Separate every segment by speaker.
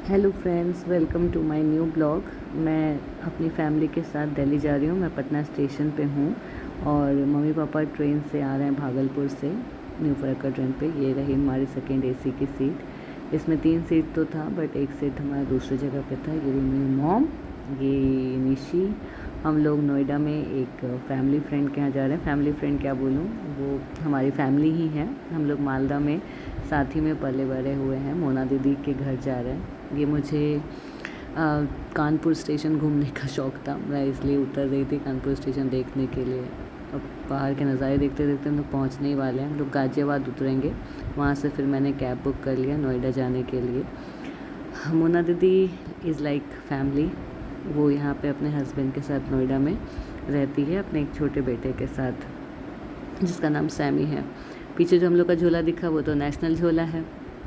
Speaker 1: Hello friends, welcome to my new blog. मैं अपनी family के साथ दिल्ली जा रही हूँ। मैं पटना स्टेशन पे हूँ और मम्मी पापा ट्रेन से आ रहे हैं भागलपुर से न्यू फरक्का ट्रेन पे। ये रही हमारी सेकेंड एसी की सीट। इसमें 3 सीट तो था बट एक सीट हमारा दूसरी जगह पे था। ये रही मेरी मॉम, ये निशी। हम लोग नोएडा में एक फैमिली फ्रेंड के यहाँ जा रहे हैं। फैमिली फ्रेंड क्या बोलूँ, वो हमारी फैमिली ही है। हम लोग मालदा में साथ ही में पले बड़े हुए हैं। मोना दीदी के घर जा रहे हैं। ये मुझे कानपुर स्टेशन घूमने का शौक़ था, मैं इसलिए उतर रही थी कानपुर स्टेशन देखने के लिए। अब बाहर के नज़ारे देखते देखते हम लोग पहुँचने ही वाले हैं। हम लोग गाज़ियाबाद उतरेंगे, वहाँ से फिर मैंने कैब बुक कर लिया नोएडा जाने के लिए। मोना दीदी इज़ लाइक फैमिली। वो यहाँ पे अपने हस्बैंड के साथ नोएडा में रहती है, अपने एक छोटे बेटे के साथ जिसका नाम सैमी है। पीछे जो हम लोग का झूला दिखा वो तो नेशनल झूला है।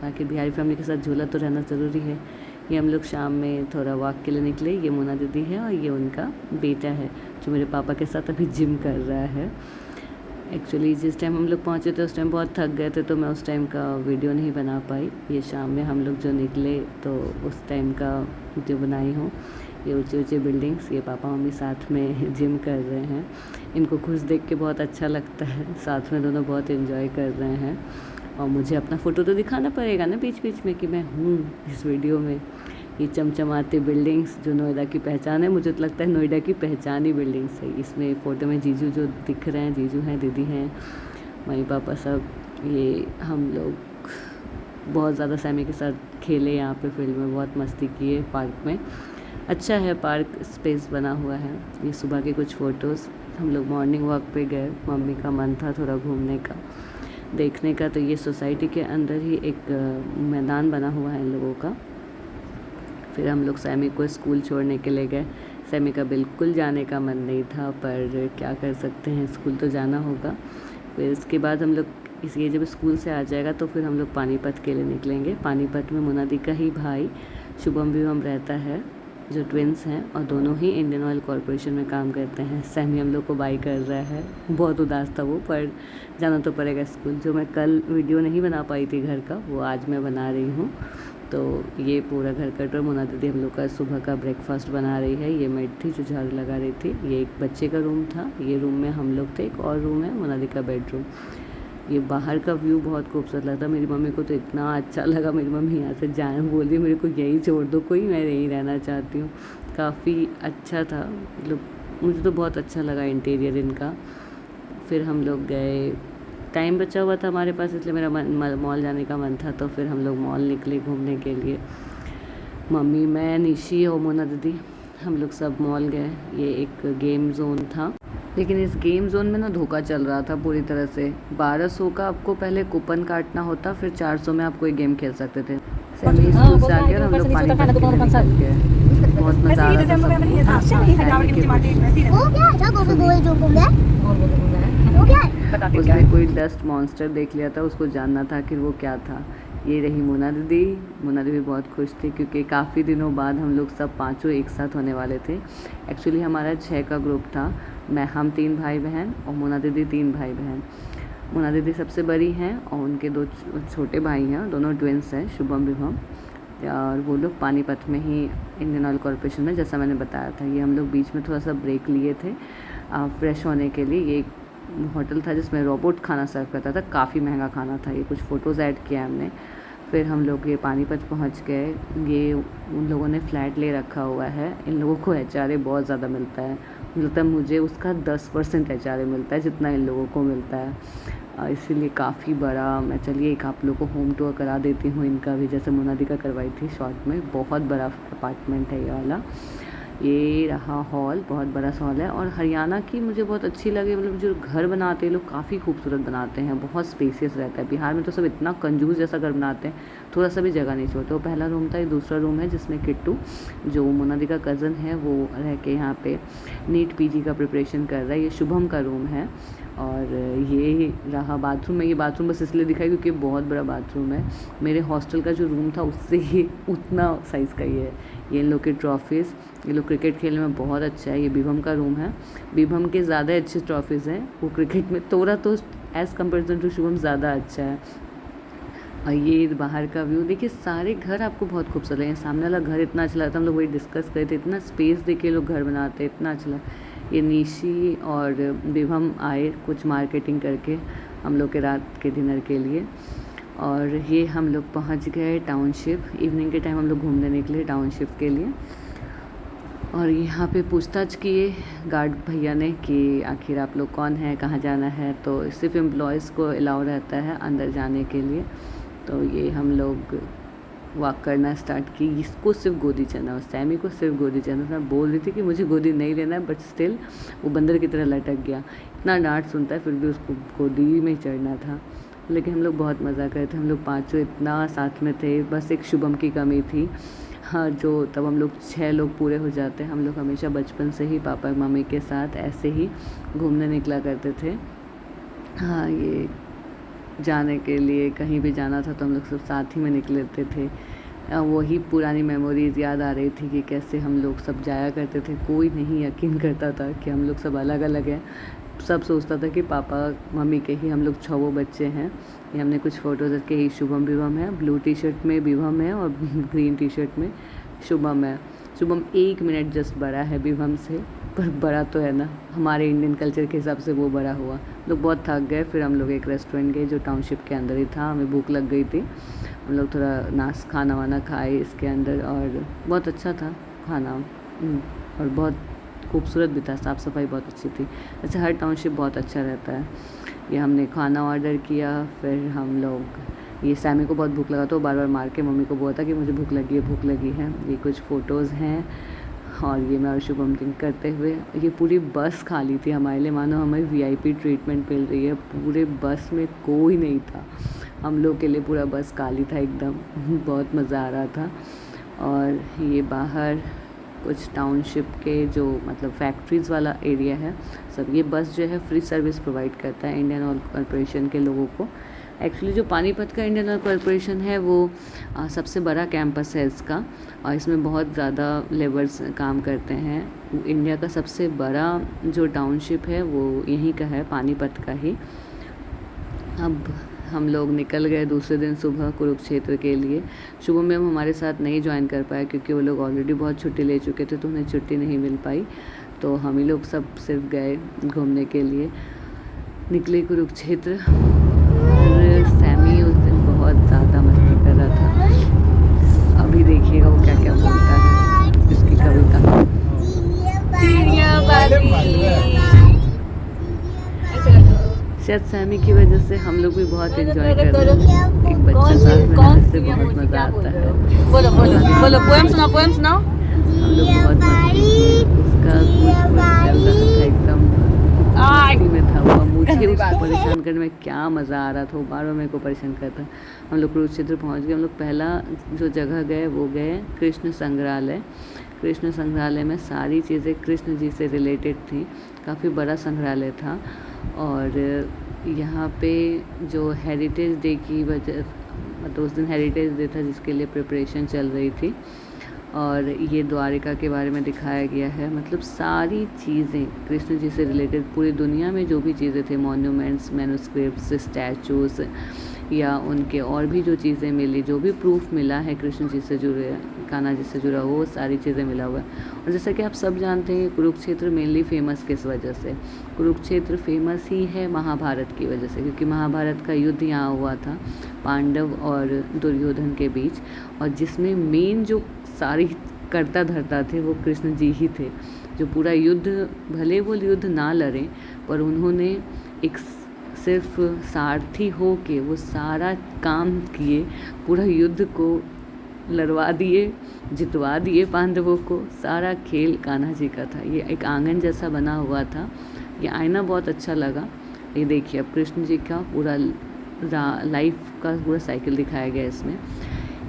Speaker 1: बाकी बिहारी फैमिली के साथ झूला तो रहना ज़रूरी है। ये हम लोग शाम में थोड़ा वॉक के लिए निकले। ये मोना दीदी है और ये उनका बेटा है जो मेरे पापा के साथ अभी जिम कर रहा है। एक्चुअली जिस टाइम हम लोग पहुँचे थे उस टाइम बहुत थक गए थे, तो मैं उस टाइम का वीडियो नहीं बना पाई। ये शाम में हम लोग जो निकले तो उस टाइम का वीडियो बनाई हूँ। ये ऊँचे ऊँचे बिल्डिंग्स, ये पापा मम्मी साथ में जिम कर रहे हैं। इनको खुश देख के बहुत अच्छा लगता है। साथ में दोनों बहुत एंजॉय कर रहे हैं। और मुझे अपना फ़ोटो तो दिखाना पड़ेगा ना बीच बीच में कि मैं हूँ इस वीडियो में। ये चमचमाती बिल्डिंग्स जो नोएडा की पहचान है, मुझे तो लगता है नोएडा की पहचान ही बिल्डिंग्स है। इसमें फ़ोटो में जीजू जो दिख रहे हैं, जीजू हैं, दीदी हैं, मम्मी पापा सब। ये हम लोग बहुत ज़्यादा सैमी के साथ खेले यहाँ पे फील्ड में, बहुत मस्ती किए पार्क में। अच्छा है, पार्क स्पेस बना हुआ है। ये सुबह के कुछ फ़ोटोज़। हम लोग मॉर्निंग वॉक पे गए, मम्मी का मन था थोड़ा घूमने का, देखने का। तो ये सोसाइटी के अंदर ही एक मैदान बना हुआ है इन लोगों का। फिर हम लोग सैमी को स्कूल छोड़ने के लिए गए। सैमी का बिल्कुल जाने का मन नहीं था, पर क्या कर सकते हैं, स्कूल तो जाना होगा। फिर इसके बाद हम लोग ये जब स्कूल से आ जाएगा तो फिर हम लोग पानीपत के लिए निकलेंगे। पानीपत में मुनादी का ही भाई शुभम विवम रहता है, जो ट्विंस हैं और दोनों ही इंडियन ऑयल कॉरपोरेशन में काम करते हैं। सैमी हम लोग को बाय कर रहा है। बहुत उदास था वो, पर जाना तो पड़ेगा स्कूल। जो मैं कल वीडियो नहीं बना पाई थी घर का, वो आज मैं बना रही हूँ। तो ये पूरा घर का टूर। मोना दीदी हम लोग का सुबह का ब्रेकफास्ट बना रही है। ये मेड थी जो झाड़ू लगा रही थी। ये एक बच्चे का रूम था, ये रूम में हम लोग थे। एक और रूम है मोना दीदी का बेडरूम। ये बाहर का व्यू बहुत खूबसूरत लगता। मेरी मम्मी को तो इतना अच्छा लगा। मेरी मम्मी यहाँ से जाए बोल रही मेरे को यहीं छोड़ दो कोई, मैं यहीं रहना चाहती हूँ। काफ़ी अच्छा था, मतलब मुझे तो बहुत अच्छा लगा इंटीरियर इनका। फिर हम लोग गए, टाइम बचा हुआ था हमारे पास इसलिए मेरा मॉल जाने का मन था, तो फिर हम लोग मॉल निकले घूमने के लिए। मम्मी, मैं, निशी और मोना दीदी हम लोग सब मॉल गए। ये एक गेम जोन था, लेकिन इस गेम जोन में ना धोखा चल रहा था पूरी तरह से। 1200 का आपको पहले कूपन काटना होता, फिर 400 में आप कोई गेम खेल सकते थे। सैमी स्कूल से आ गया और हम लोग पानीपत के लिए निकल गए। बहुत मज़ा आ रहा था। उसने कोई डस्ट मॉन्स्टर देख लिया था, उसको जानना था कि वो क्या था। ये रही मोना दीदी। मोना दीदी बहुत खुश थी क्योंकि काफ़ी दिनों बाद हम लोग सब पाँचों एक साथ होने वाले थे। एक्चुअली हमारा 6 का ग्रुप था। हम 3 भाई बहन और मोना दीदी 3 भाई बहन। मोना दीदी सबसे बड़ी हैं और उनके 2 छोटे भाई हैं, दोनों ट्विंस हैं, शुभम विभम। और वो लोग पानीपत में ही इंडियन ऑयल कॉरपोरेशन में, जैसा मैंने बताया था। ये हम लोग बीच में थोड़ा सा ब्रेक लिए थे फ्रेश होने के लिए। ये होटल था जिसमें रोबोट खाना सर्व करता था, काफ़ी महंगा खाना था। ये कुछ फ़ोटोज़ ऐड किया हमने। फिर हम लोग ये पानीपत पहुंच गए। ये उन लोगों ने फ्लैट ले रखा हुआ है। इन लोगों को एचआरए बहुत ज़्यादा मिलता है, मतलब मुझे उसका 10% एचआरए मिलता है जितना इन लोगों को मिलता है। इसीलिए काफ़ी बड़ा। मैं चलिए एक आप लोग को होम टूर करा देती हूँ इनका भी, जैसे मोनादी का करवाई थी शॉर्ट में। बहुत बड़ा अपार्टमेंट है ये वाला। ये रहा हॉल, बहुत बड़ा हॉल है। और हरियाणा की मुझे बहुत अच्छी लगी, मतलब जो घर बनाते हैं लोग काफ़ी खूबसूरत बनाते हैं, बहुत स्पेसियस रहता है। बिहार में तो सब इतना कंजूस जैसा घर बनाते हैं, थोड़ा सा भी जगह नहीं छोड़ते। वो पहला रूम था। ये दूसरा रूम है जिसमें किट्टू जो मोनादी का कज़न है वो रह के यहाँ पे नीट पीजी का प्रिपरेशन कर रहा है। ये शुभम का रूम है। और ये रहा बाथरूम है। ये बाथरूम बस इसलिए दिखाई क्योंकि बहुत बड़ा बाथरूम है। मेरे हॉस्टल का जो रूम था उससे ही उतना साइज़ का ही है। ये इन लोग की ट्रॉफीज़, ये लोग क्रिकेट खेलने में बहुत अच्छा है। ये विभम का रूम है। विभम के ज़्यादा अच्छे ट्रॉफीज़ हैं, वो क्रिकेट में थोड़ा तो एज़ कम्पेरिजन टू शुभम ज़्यादा अच्छा है। और ये बाहर का व्यू देखिए, सारे घर आपको बहुत खूबसूरत लगेंगे। सामने वाला घर इतना अच्छा लगा था, हम लोग वही डिस्कस करे थे, इतना स्पेस देखिए लोग घर बनाते हैं, इतना अच्छा लगा। ये निशी और विभम आए कुछ मार्केटिंग करके हम लोग के रात के डिनर के लिए। और ये हम लोग पहुंच गए टाउनशिप। इवनिंग के टाइम हम लोग घूमने निकले टाउनशिप के लिए। और यहाँ पे पूछताछ किए गार्ड भैया ने कि आखिर आप लोग कौन हैं, कहाँ जाना है। तो सिर्फ एम्प्लॉयज़ को अलाउ रहता है अंदर जाने के लिए। तो ये हम लोग वॉक करना स्टार्ट की। इसको सिर्फ गोदी चलना, और सैमी को सिर्फ गोदी चलना था। बोल रही थी कि मुझे गोदी नहीं लेना है, बट स्टिल वो बंदर की तरह लटक गया। इतना डांट सुनता है फिर भी उसको गोदी में चढ़ना था। लेकिन हम लोग बहुत मज़ा कर रहे थे, हम लोग पाँचों इतना साथ में थे। बस एक शुभम की कमी थी, हाँ, जो तब हम लोग 6 लोग पूरे हो जाते। हम लोग हमेशा बचपन से ही पापा मम्मी के साथ ऐसे ही घूमने निकला करते थे। हाँ, ये जाने के लिए कहीं भी जाना था तो हम लोग सब साथ ही में निकल लेते थे। वही पुरानी मेमोरीज़ याद आ रही थी कि कैसे हम लोग सब जाया करते थे। कोई नहीं यकीन करता था कि हम लोग सब अलग अलग हैं। सब सोचता था कि पापा मम्मी के ही हम लोग 6 बच्चे हैं। ये हमने कुछ फ़ोटोज़ रखे। ही शुभम विभम है, ब्लू टी शर्ट में विभम है और ग्रीन टी शर्ट में शुभम है। शुभम 1 मिनट जस्ट बड़ा है विभम से, पर बड़ा तो है ना, हमारे इंडियन कल्चर के हिसाब से वो बड़ा हुआ। लोग बहुत थक गए, फिर हम लोग एक रेस्टोरेंट गए जो टाउनशिप के अंदर ही था। हमें भूख लग गई थी, हम लोग थोड़ा खाना वाना खाए इसके अंदर, और बहुत अच्छा था खाना। और बहुत खूबसूरत भी था, साफ़ सफाई बहुत अच्छी थी। अच्छा, हर टाउनशिप बहुत अच्छा रहता है। ये हमने खाना ऑर्डर किया। फिर हम लोग, ये सैमी को बहुत भूख लगा तो बार बार मार के मम्मी को बोला था कि मुझे भूख लगी है, भूख लगी है। ये कुछ फ़ोटोज़ हैं। और ये मैं और शुभम ड्रिंक करते हुए। ये पूरी बस खाली थी हमारे लिए, मानो हमें VIP ट्रीटमेंट मिल रही है। पूरे बस में कोई नहीं था, हम लोग के लिए पूरा बस खाली था एकदम। बहुत मज़ा आ रहा था। और ये बाहर कुछ टाउनशिप के जो मतलब फैक्ट्रीज़ वाला एरिया है सब। ये बस जो है फ्री सर्विस प्रोवाइड करता है इंडियन ऑयल कॉरपोरेशन के लोगों को। एक्चुअली जो पानीपत का इंडियन ऑयल कॉरपोरेशन है वो सबसे बड़ा कैंपस है इसका, और इसमें बहुत ज़्यादा लेबर्स काम करते हैं। इंडिया का सबसे बड़ा जो टाउनशिप है वो यहीं का है, पानीपत का ही। अब हम लोग निकल गए दूसरे दिन सुबह कुरुक्षेत्र के लिए। शुभम मैम हमारे साथ नहीं ज्वाइन कर पाए क्योंकि वो लोग ऑलरेडी बहुत छुट्टी ले चुके थे, तो उन्हें छुट्टी नहीं मिल पाई। तो हम ही लोग सब सिर्फ गए घूमने के लिए, निकले कुरुक्षेत्र। और सैमी उस दिन बहुत ज़्यादा मस्ती कर रहा था। अभी देखिएगा वो क्या क्या बोलता है इसकी कविता। शायद सैमी की वजह से हम लोग भी बहुत एंजॉय कर रहे हैं। एक बच्चा साथ में रहने से बहुत मज़ा आता है।
Speaker 2: बोलो बोलो बोलो, पोएम सुनाओ, पोएम सुनाओ।
Speaker 1: हम लोग बहुत मस्ती किए, उसका कुछ चल रहा था एकदम मस्ती में था वो। मुझे उसको परेशान करने में क्या मज़ा आ रहा था, वो बार बार मेरे को परेशान करता। हम लोग कुरुक्षेत्र पहुँच गए। हम लोग पहला जो जगह गए वो गए कृष्ण संग्रहालय। कृष्ण संग्रहालय में सारी चीज़ें कृष्ण जी से रिलेटेड थी, काफ़ी बड़ा संग्रहालय था। और यहाँ पे जो हेरिटेज डे की वजह, मतलब उस दिन हेरिटेज डे था जिसके लिए प्रिपरेशन चल रही थी। और ये द्वारिका के बारे में दिखाया गया है। मतलब सारी चीज़ें कृष्ण जी से रिलेटेड, पूरी दुनिया में जो भी चीज़ें थे, मॉन्यूमेंट्स, मैन्युस्क्रिप्ट्स, स्टैचूज़ या उनके और भी जो चीज़ें मिली, जो भी प्रूफ मिला है कृष्ण जी से जुड़े, कान्हा जी से जुड़ा, वो सारी चीज़ें मिला हुआ है। और जैसा कि आप सब जानते हैं कुरुक्षेत्र मेनली फेमस किस वजह से, कुरुक्षेत्र फेमस ही है महाभारत की वजह से, क्योंकि महाभारत का युद्ध यहाँ हुआ था पांडव और दुर्योधन के बीच, और जिसमें मेन जो सारी करता धरता थे वो कृष्ण जी ही थे। जो पूरा युद्ध, भले वो युद्ध ना लड़ें, पर उन्होंने एक सिर्फ सारथी हो के वो सारा काम किए, पूरा युद्ध को लड़वा दिए, जितवा दिए पांडवों को। सारा खेल कान्हा जी का था। ये एक आंगन जैसा बना हुआ था, ये आईना बहुत अच्छा लगा। ये देखिए अब कृष्ण जी का पूरा लाइफ का पूरा साइकिल दिखाया गया इसमें।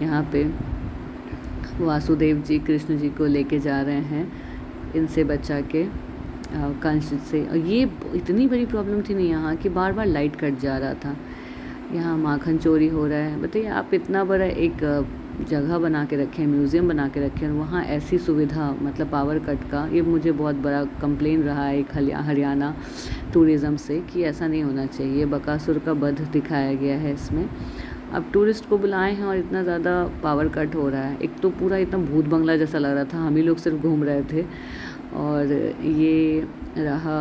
Speaker 1: यहाँ पे वासुदेव जी कृष्ण जी को लेके जा रहे हैं इनसे बचा के कंस से। और ये इतनी बड़ी प्रॉब्लम थी नहीं यहाँ कि बार बार लाइट कट जा रहा था। यहाँ माखन चोरी हो रहा है। बताइए आप, इतना बड़ा एक जगह बना के रखे हैं, म्यूज़ियम बना के रखे हैं, वहाँ ऐसी सुविधा, मतलब पावर कट का, ये मुझे बहुत बड़ा कंप्लेन रहा है एक हरियाणा टूरिज़्म से कि ऐसा नहीं होना चाहिए। बकासुर का वध दिखाया गया है इसमें। अब टूरिस्ट को बुलाए हैं और इतना ज़्यादा पावर कट हो रहा है। एक तो पूरा इतना भूत बंगला जैसा लग रहा था, हम ही लोग सिर्फ घूम रहे थे। और ये रहा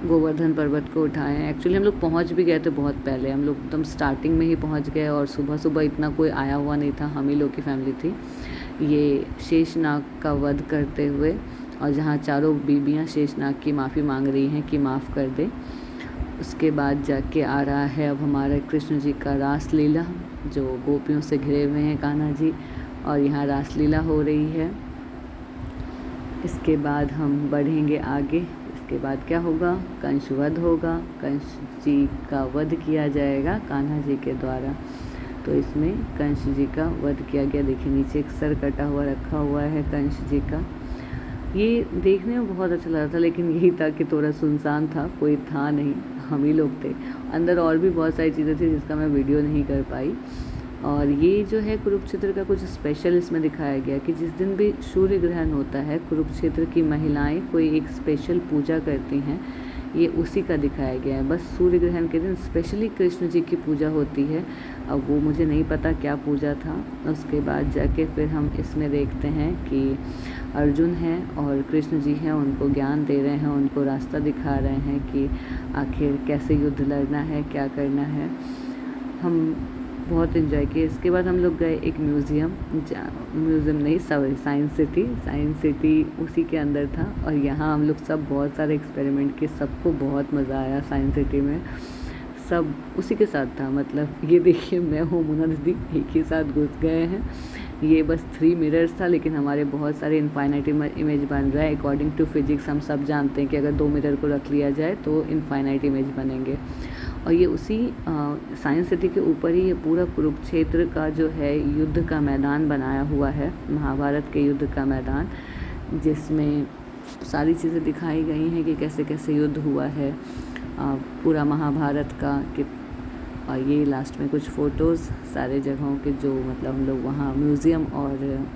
Speaker 1: गोवर्धन पर्वत को उठाए हैं। एक्चुअली हम लोग पहुंच भी गए थे बहुत पहले, हम लोग एकदम स्टार्टिंग में ही पहुंच गए और सुबह सुबह इतना कोई आया हुआ नहीं था, हम ही लोग की फैमिली थी। ये शेषनाग का वध करते हुए, और जहाँ चारों बीबियाँ शेषनाग की माफ़ी मांग रही हैं कि माफ़ कर दे। उसके बाद जाके आ रहा है अब हमारे कृष्ण जी का रासलीला, जो गोपियों से घिरे हुए हैं कान्हा जी, और यहाँ रासलीला हो रही है। इसके बाद हम बढ़ेंगे आगे। इसके बाद क्या होगा, कंस वध होगा, कंस जी का वध किया जाएगा कान्हा जी के द्वारा। तो इसमें कंस जी का वध किया गया। देखिए नीचे एक सर कटा हुआ रखा हुआ है कंस जी का। ये देखने में बहुत अच्छा लग रहा था, लेकिन यही था कि थोड़ा सुनसान था, कोई था नहीं, हम ही लोग थे। अंदर और भी बहुत सारी चीज़ें थी जिसका मैं वीडियो नहीं कर पाई। और ये जो है कुरुक्षेत्र का कुछ स्पेशल इसमें दिखाया गया कि जिस दिन भी सूर्य ग्रहण होता है, कुरुक्षेत्र की महिलाएं कोई एक स्पेशल पूजा करती हैं, ये उसी का दिखाया गया है। बस सूर्य ग्रहण के दिन स्पेशली कृष्ण जी की पूजा होती है। अब वो मुझे नहीं पता क्या पूजा था। उसके बाद जाके फिर हम इसमें देखते हैं कि अर्जुन हैं और कृष्ण जी हैं, उनको ज्ञान दे रहे हैं, उनको रास्ता दिखा रहे हैं कि आखिर कैसे युद्ध लड़ना है, क्या करना है। हम बहुत इन्जॉय किए। इसके बाद हम लोग गए एक म्यूज़ियम नहीं, सॉरी, साइंस सिटी उसी के अंदर था। और यहाँ हम लोग सब बहुत सारे एक्सपेरिमेंट किए, सबको बहुत मज़ा आया साइंस सिटी में, सब उसी के साथ था। मतलब ये देखिए, मैं हूँ मुन्ना दीदी, एक ही साथ घुस गए हैं। ये बस 3 मिरर्स था, लेकिन हमारे बहुत सारे इनफाइनाइट इमेज बन रहा है। अकॉर्डिंग टू फिजिक्स हम सब जानते हैं कि अगर 2 मिरर को रख लिया जाए तो इनफाइनाइट इमेज बनेंगे। और ये उसी साइंस सिटी के ऊपर ही ये पूरा कुरुक्षेत्र का जो है युद्ध का मैदान बनाया हुआ है, महाभारत के युद्ध का मैदान, जिसमें सारी चीज़ें दिखाई गई हैं कि कैसे कैसे युद्ध हुआ है पूरा महाभारत का। कि और ये लास्ट में कुछ फ़ोटोज़ सारे जगहों के, जो मतलब हम लोग वहाँ म्यूज़ियम और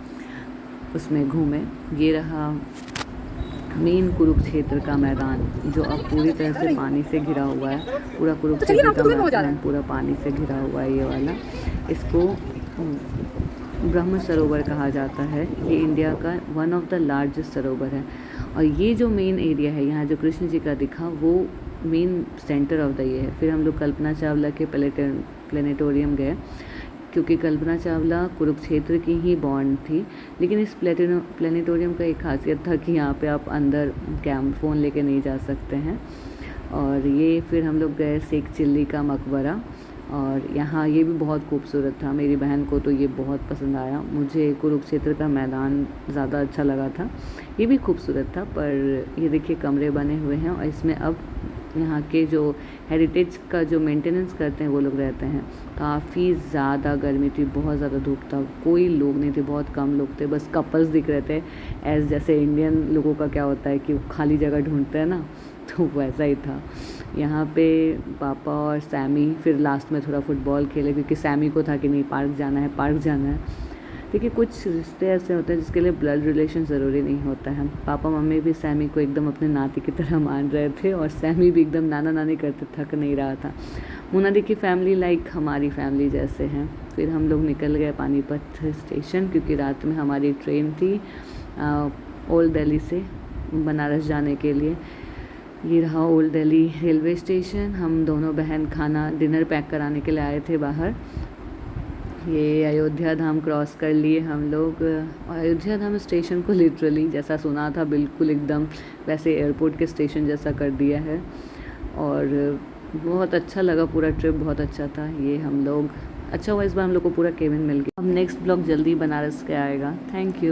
Speaker 1: उसमें घूमे। ये रहा मेन कुरुक्षेत्र का मैदान, जो अब पूरी तरह से पानी से घिरा हुआ है। पूरा कुरुक्षेत्र का मैदान पूरा पानी से घिरा हुआ है। ये वाला, इसको ब्रह्म सरोवर कहा जाता है। ये इंडिया का वन ऑफ द लार्जेस्ट सरोवर है। और ये जो मेन एरिया है, यहाँ जो कृष्ण जी का दिखा, वो मेन सेंटर ऑफ द ये है। फिर हम लोग कल्पना चावला के प्लेनेटोरियम गए, क्योंकि कल्पना चावला कुरुक्षेत्र की ही बॉर्न थी। लेकिन इस प्लेनेटोरियम का एक खासियत था कि यहाँ पे आप अंदर फ़ोन लेके नहीं जा सकते हैं। और ये फिर हम लोग गए शेख चिल्ली का मकबरा, और यहाँ ये भी बहुत खूबसूरत था। मेरी बहन को तो ये बहुत पसंद आया। मुझे कुरुक्षेत्र का मैदान ज़्यादा अच्छा लगा था। ये भी खूबसूरत था, पर ये देखिए कमरे बने हुए हैं, और इसमें अब यहाँ के जो हेरिटेज का जो मेंटेनेंस करते हैं वो लोग रहते हैं। काफ़ी ज़्यादा गर्मी थी, बहुत ज़्यादा धूप था, कोई लोग नहीं थे, बहुत कम लोग थे, बस कपल्स दिख रहे थे। एज जैसे इंडियन लोगों का क्या होता है कि खाली जगह ढूंढते हैं ना, तो वैसा ही था। यहाँ पे पापा और सैमी फिर लास्ट में थोड़ा फुटबॉल खेले, क्योंकि सैमी को था कि नहीं पार्क जाना है। देखिए कुछ रिश्ते ऐसे होते हैं जिसके लिए ब्लड रिलेशन ज़रूरी नहीं होता है। पापा मम्मी भी सैमी को एकदम अपने नाती की तरह मान रहे थे, और सैमी भी एकदम नाना नानी करते थक नहीं रहा था। मुनादी की फैमिली लाइक हमारी फैमिली जैसे हैं। फिर हम लोग निकल गए पानीपत स्टेशन, क्योंकि रात में हमारी ट्रेन थी ओल्ड दिल्ली से बनारस जाने के लिए। ये रहा ओल्ड दिल्ली रेलवे स्टेशन। हम दोनों बहन डिनर पैक कराने के लिए आए थे बाहर। ये अयोध्या धाम क्रॉस कर लिए हम लोग। अयोध्या धाम स्टेशन को लिटरली जैसा सुना था बिल्कुल एकदम वैसे एयरपोर्ट के स्टेशन जैसा कर दिया है, और बहुत अच्छा लगा। पूरा ट्रिप बहुत अच्छा था। ये हम लोग अच्छा हुआ इस बार हम लोग को पूरा केबिन मिल गया। अब नेक्स्ट ब्लॉग जल्दी बनारस के आएगा। Thank you.